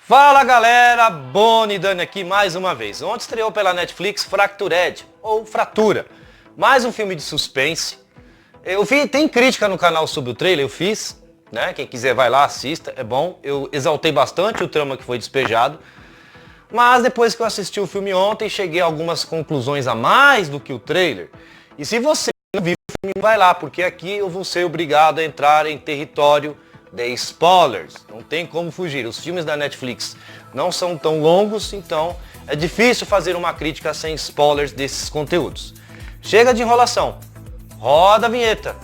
Fala galera, Boni Dani aqui mais uma vez. Ontem estreou pela Netflix Fractured, ou Fratura. Mais um filme de suspense. Tem crítica no canal sobre o trailer, eu fiz, né? Quem quiser vai lá, assista, é bom. Eu exaltei bastante o trama que foi despejado. Mas depois que eu assisti o filme ontem, cheguei a algumas conclusões a mais do que o trailer. E se você não viu o filme, vai lá, porque aqui eu vou ser obrigado a entrar em território de spoilers. Não tem como fugir. Os filmes da Netflix não são tão longos, então é difícil fazer uma crítica sem spoilers desses conteúdos. Chega de enrolação. Roda a vinheta.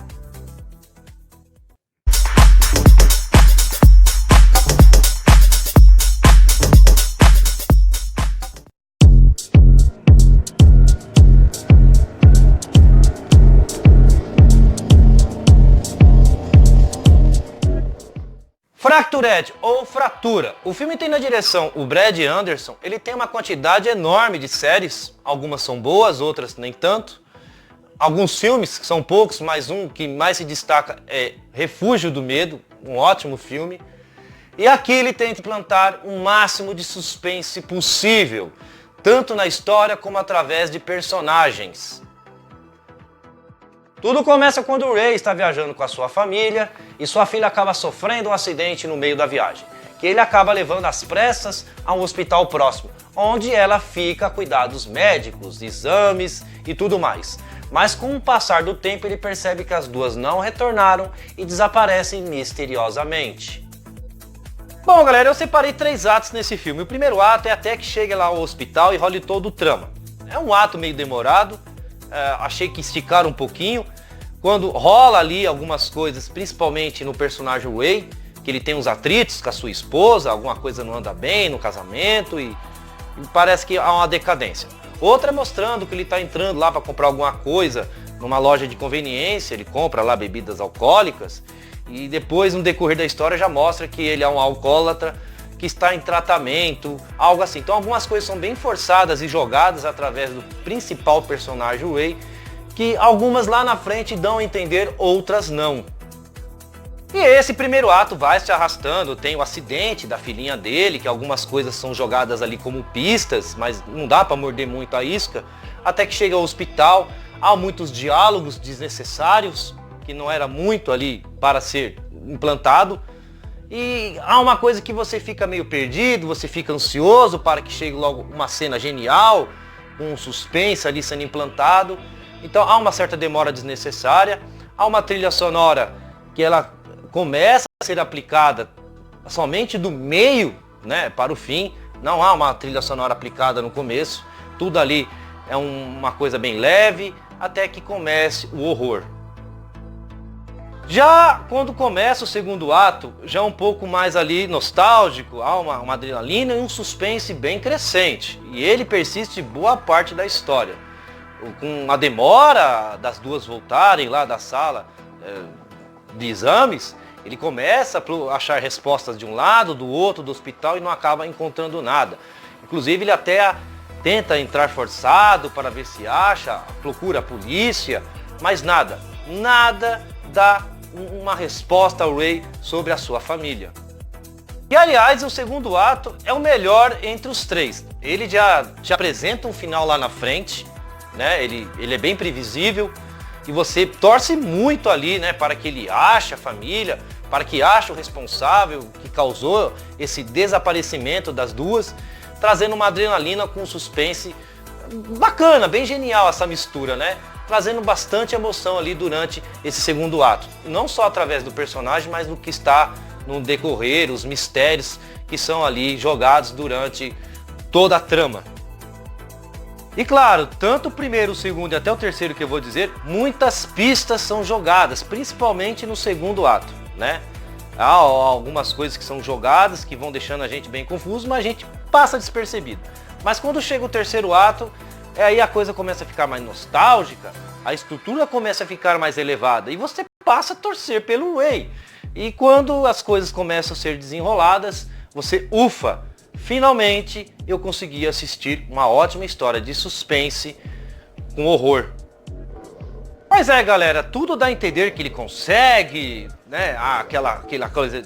Fractured, ou Fratura. O filme tem na direção o Brad Anderson. Ele tem uma quantidade enorme de séries. Algumas são boas, outras nem tanto. Alguns filmes, que são poucos, mas um que mais se destaca é Refúgio do Medo, um ótimo filme. E aqui ele tenta implantar o máximo de suspense possível, tanto na história como através de personagens. Tudo começa quando o Ray está viajando com a sua família e sua filha acaba sofrendo um acidente no meio da viagem, que ele acaba levando às pressas a um hospital próximo, onde ela fica a cuidados médicos, exames e tudo mais. Mas com o passar do tempo ele percebe que as duas não retornaram e desaparecem misteriosamente. Bom galera, eu separei 3 atos nesse filme. O primeiro ato é até que chegue lá ao hospital e role todo o trama. É um ato meio demorado. Achei que esticaram um pouquinho. Quando rola ali algumas coisas, principalmente no personagem Ray, que ele tem uns atritos com a sua esposa, alguma coisa não anda bem no casamento e parece que há uma decadência. Outra mostrando que ele está entrando lá para comprar alguma coisa numa loja de conveniência, ele compra lá bebidas alcoólicas e depois no decorrer da história já mostra que ele é um alcoólatra que está em tratamento, algo assim. Então algumas coisas são bem forçadas e jogadas através do principal personagem, Ray, que algumas lá na frente dão a entender, outras não. E esse primeiro ato vai se arrastando, tem o acidente da filhinha dele, que algumas coisas são jogadas ali como pistas, mas não dá para morder muito a isca, até que chega ao hospital, há muitos diálogos desnecessários, que não era muito ali para ser implantado, e há uma coisa que você fica meio perdido, você fica ansioso para que chegue logo uma cena genial, com um suspense ali sendo implantado. Então há uma certa demora desnecessária, há uma trilha sonora que ela começa a ser aplicada somente do meio, né, para o fim. Não há uma trilha sonora aplicada no começo, tudo ali é uma coisa bem leve, até que comece o horror. Já quando começa o segundo ato, já é um pouco mais ali nostálgico, há uma adrenalina e um suspense bem crescente. E ele persiste boa parte da história. Com a demora das duas voltarem lá da sala de exames, ele começa a achar respostas de um lado, do outro, do hospital e não acaba encontrando nada. Inclusive ele até tenta entrar forçado para ver se acha, procura a polícia, mas nada dá uma resposta ao Ray sobre a sua família. E aliás, o segundo ato é o melhor entre os 3. Ele já te apresenta um final lá na frente, né? Ele é bem previsível e você torce muito ali, né, para que ele ache a família, para que ache o responsável que causou esse desaparecimento das duas, trazendo uma adrenalina com suspense bacana, bem genial essa mistura, né? Trazendo bastante emoção ali durante esse segundo ato. Não só através do personagem, mas do que está no decorrer, os mistérios que são ali jogados durante toda a trama. E claro, tanto o primeiro, o segundo e até o terceiro que eu vou dizer, muitas pistas são jogadas, principalmente no segundo ato, né? Há algumas coisas que são jogadas, que vão deixando a gente bem confuso, mas a gente passa despercebido. Mas quando chega o terceiro ato, aí a coisa começa a ficar mais nostálgica, a estrutura começa a ficar mais elevada e você passa a torcer pelo Ray. E quando as coisas começam a ser desenroladas, você ufa, finalmente eu consegui assistir uma ótima história de suspense com horror. Mas galera, tudo dá a entender que ele consegue, né, aquela coisa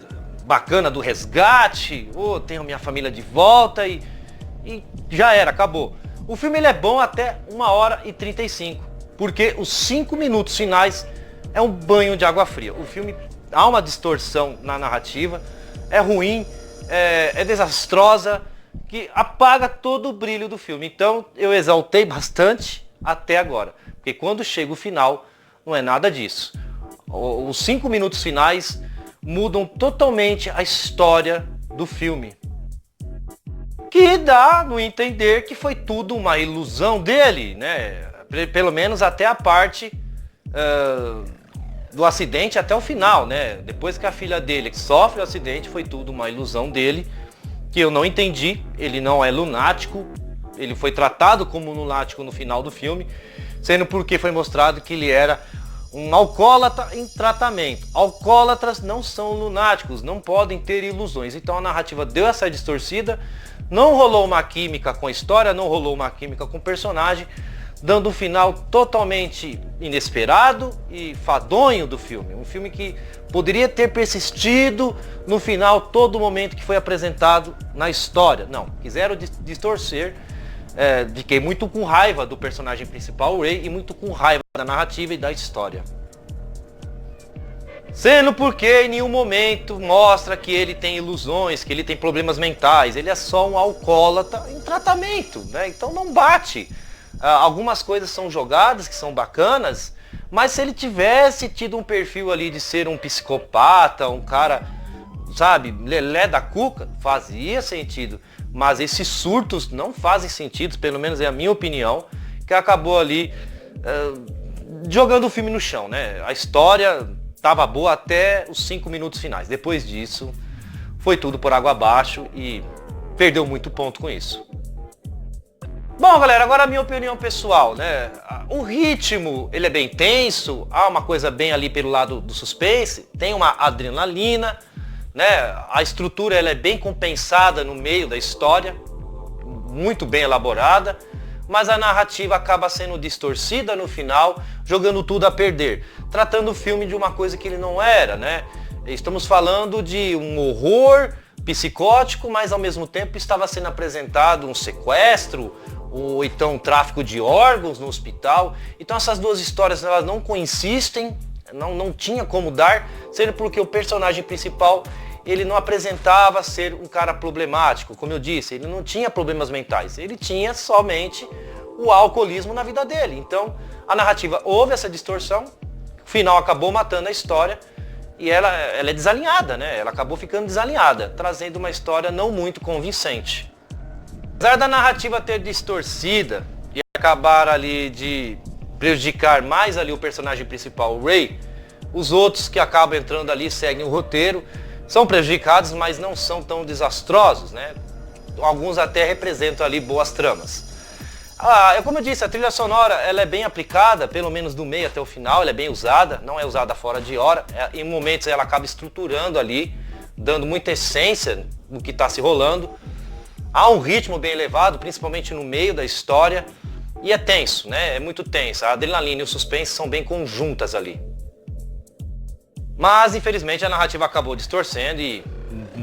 bacana do resgate, tenho minha família de volta e já era, acabou. O filme ele é bom até 1h35, porque os 5 minutos finais é um banho de água fria. O filme há uma distorção na narrativa, é ruim, é desastrosa, que apaga todo o brilho do filme. Então eu exaltei bastante até agora, porque quando chega o final, não é nada disso. Os 5 minutos finais mudam totalmente a história do filme. Que dá no entender que foi tudo uma ilusão dele, né? Pelo menos até a parte do acidente até o final, né? Depois que a filha dele sofre o acidente, foi tudo uma ilusão dele, que eu não entendi. Ele não é lunático, ele foi tratado como lunático no final do filme, sendo porque foi mostrado que ele era um alcoólatra em tratamento. Alcoólatras não são lunáticos, não podem ter ilusões. Então a narrativa deu essa distorcida, não rolou uma química com a história, não rolou uma química com o personagem, dando um final totalmente inesperado e fadonho do filme. Um filme que poderia ter persistido no final todo o momento que foi apresentado na história. Não, quiseram distorcer. Fiquei muito com raiva do personagem principal, o Ray, e muito com raiva da narrativa e da história. Sendo porque em nenhum momento mostra que ele tem ilusões, que ele tem problemas mentais. Ele é só um alcoólatra em tratamento, né? Então não bate. Algumas coisas são jogadas, que são bacanas, mas se ele tivesse tido um perfil ali de ser um psicopata, um cara, sabe, lelé da cuca, fazia sentido. Mas esses surtos não fazem sentido, pelo menos é a minha opinião, que acabou ali jogando o filme no chão, né? A história estava boa até os 5 minutos finais. Depois disso, foi tudo por água abaixo e perdeu muito ponto com isso. Bom, galera, agora a minha opinião pessoal, né? O ritmo, ele é bem tenso, há uma coisa bem ali pelo lado do suspense, tem uma adrenalina, né? A estrutura ela é bem compensada no meio da história, muito bem elaborada, mas a narrativa acaba sendo distorcida no final, jogando tudo a perder, tratando o filme de uma coisa que ele não era, né? Estamos falando de um horror psicótico, mas ao mesmo tempo estava sendo apresentado um sequestro, ou então um tráfico de órgãos no hospital. Então essas duas histórias elas não coincidem, não tinha como dar, sendo porque o personagem principal ele não apresentava ser um cara problemático, como eu disse, ele não tinha problemas mentais, ele tinha somente o alcoolismo na vida dele. Então a narrativa houve essa distorção, o final acabou matando a história e ela é desalinhada, né? Ela acabou ficando desalinhada, trazendo uma história não muito convincente. Apesar da narrativa ter distorcida e acabar ali de prejudicar mais ali o personagem principal, o Ray, os outros que acabam entrando ali seguem o roteiro, são prejudicados, mas não são tão desastrosos, né? Alguns até representam ali boas tramas. Como eu disse, a trilha sonora ela é bem aplicada, pelo menos do meio até o final, ela é bem usada, não é usada fora de hora. Em momentos ela acaba estruturando ali, dando muita essência no que está se rolando. Há um ritmo bem elevado, principalmente no meio da história, e é tenso, né? É muito tenso. A adrenalina e o suspense são bem conjuntas ali. Mas, infelizmente, a narrativa acabou distorcendo e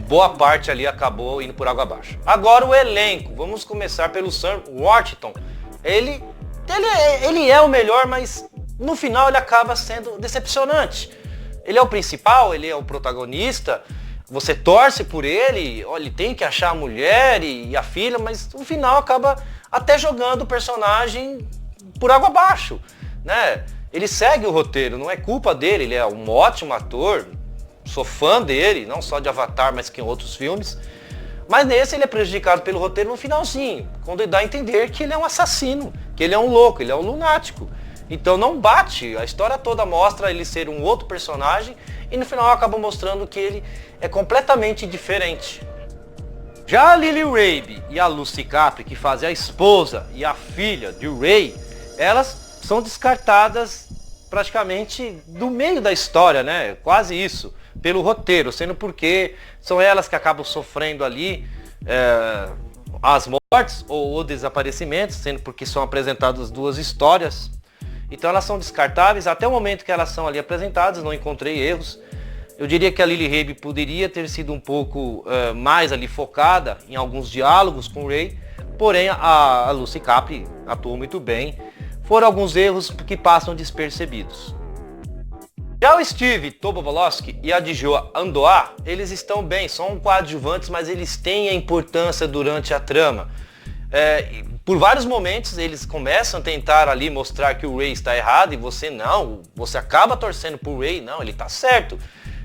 boa parte ali acabou indo por água abaixo. Agora o elenco. Vamos começar pelo Sam Worthington. Ele é o melhor, mas no final ele acaba sendo decepcionante. Ele é o principal, ele é o protagonista, você torce por ele, olha, ele tem que achar a mulher e a filha, mas no final acaba até jogando o personagem por água abaixo, né? Ele segue o roteiro, não é culpa dele, ele é um ótimo ator, sou fã dele, não só de Avatar, mas que em outros filmes. Mas nesse ele é prejudicado pelo roteiro no finalzinho, quando ele dá a entender que ele é um assassino, que ele é um louco, ele é um lunático. Então não bate, a história toda mostra ele ser um outro personagem e no final acaba mostrando que ele é completamente diferente. Já a Lily Rabe e a Lucy Capri, que fazem a esposa e a filha de Ray, elas são descartadas praticamente do meio da história, né? Quase isso, pelo roteiro, sendo porque são elas que acabam sofrendo ali as mortes ou o desaparecimento, sendo porque são apresentadas duas histórias. Então elas são descartáveis, até o momento que elas são ali apresentadas, não encontrei erros. Eu diria que a Lily Rabe poderia ter sido um pouco mais ali focada em alguns diálogos com o Ray, porém a Lucy Capri atuou muito bem. Foram alguns erros que passam despercebidos. Já o Steve Tobolowsky e a Djoi Andoa, eles estão bem, são coadjuvantes, mas eles têm a importância durante a trama. Por vários momentos eles começam a tentar ali mostrar que o Ray está errado e você acaba torcendo pro Ray, não, ele tá certo.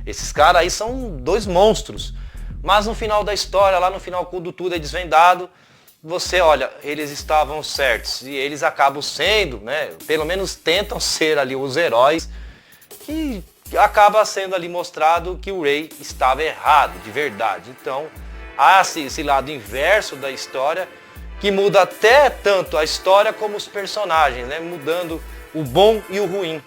Esses caras aí são dois monstros. Mas no final da história, lá no final, quando tudo é desvendado, você olha, eles estavam certos. E eles acabam sendo, né? Pelo menos tentam ser ali os heróis. Que acaba sendo ali mostrado que o Ray estava errado, de verdade. Então, há esse lado inverso da história, que muda até tanto a história como os personagens, né? Mudando o bom e o ruim.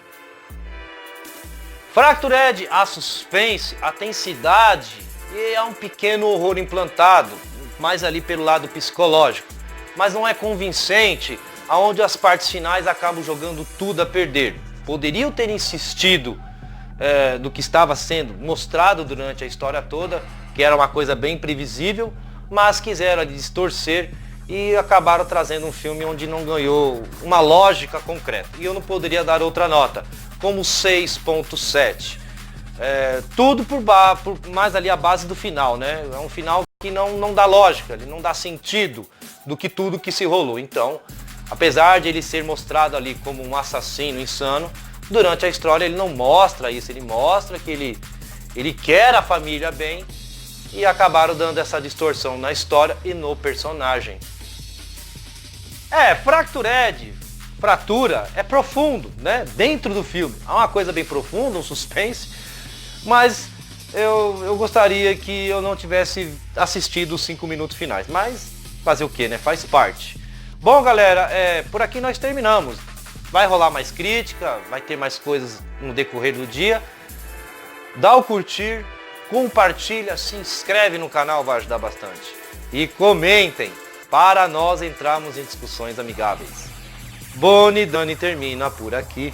Fractured, a suspense, a tensidade e é um pequeno horror implantado, mais ali pelo lado psicológico. Mas não é convincente, aonde as partes finais acabam jogando tudo a perder. Poderiam ter insistido do que estava sendo mostrado durante a história toda, que era uma coisa bem previsível, mas quiseram ali distorcer e acabaram trazendo um filme onde não ganhou uma lógica concreta. E eu não poderia dar outra nota, como 6.7. Tudo por mais ali a base do final, né? É um final que não dá lógica, ele não dá sentido do que tudo que se rolou. Então, apesar de ele ser mostrado ali como um assassino insano, durante a história ele não mostra isso, ele mostra que ele quer a família bem e acabaram dando essa distorção na história e no personagem. Fratura é profundo, né? Dentro do filme. Há uma coisa bem profunda, um suspense, mas eu gostaria que eu não tivesse assistido os 5 minutos finais. Mas fazer o que, né? Faz parte. Bom, galera, por aqui nós terminamos. Vai rolar mais crítica, vai ter mais coisas no decorrer do dia. Dá o curtir, compartilha, se inscreve no canal, vai ajudar bastante. E comentem, para nós entrarmos em discussões amigáveis. Boni Dani termina por aqui.